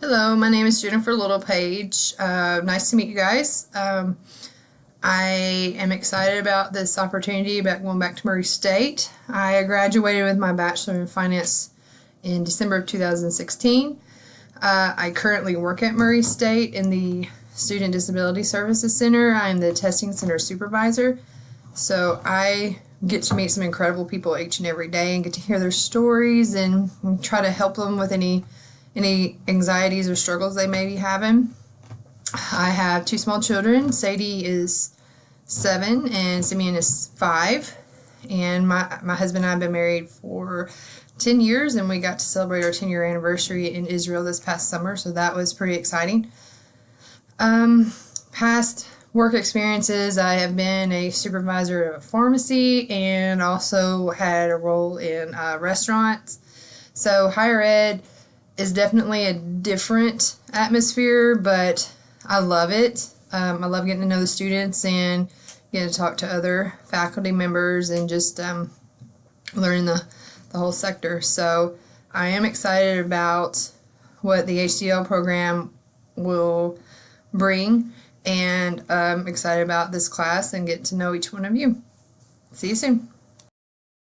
Hello, my name is Jennifer Littlepage. Nice to meet you guys. I am excited about this opportunity about going back to Murray State. I graduated with my Bachelor in Finance in December of 2016. I currently work at Murray State in the Student Disability Services Center. I'm the Testing Center Supervisor. So I get to meet some incredible people each and every day and get to hear their stories and try to help them with any anxieties or struggles they may be having. I have two small children. Sadie is 7 and Simeon is 5. And my husband and I have been married for 10 years, and we got to celebrate our 10-year anniversary in Israel this past summer, so that was pretty exciting. Past work experiences, I have been a supervisor of a pharmacy and also had a role in restaurants. So higher ed is definitely a different atmosphere, but I love it. I love getting to know the students and getting to talk to other faculty members and just learning the whole sector. So I am excited about what the HDL program will bring, and I'm excited about this class and getting to know each one of you. See you soon.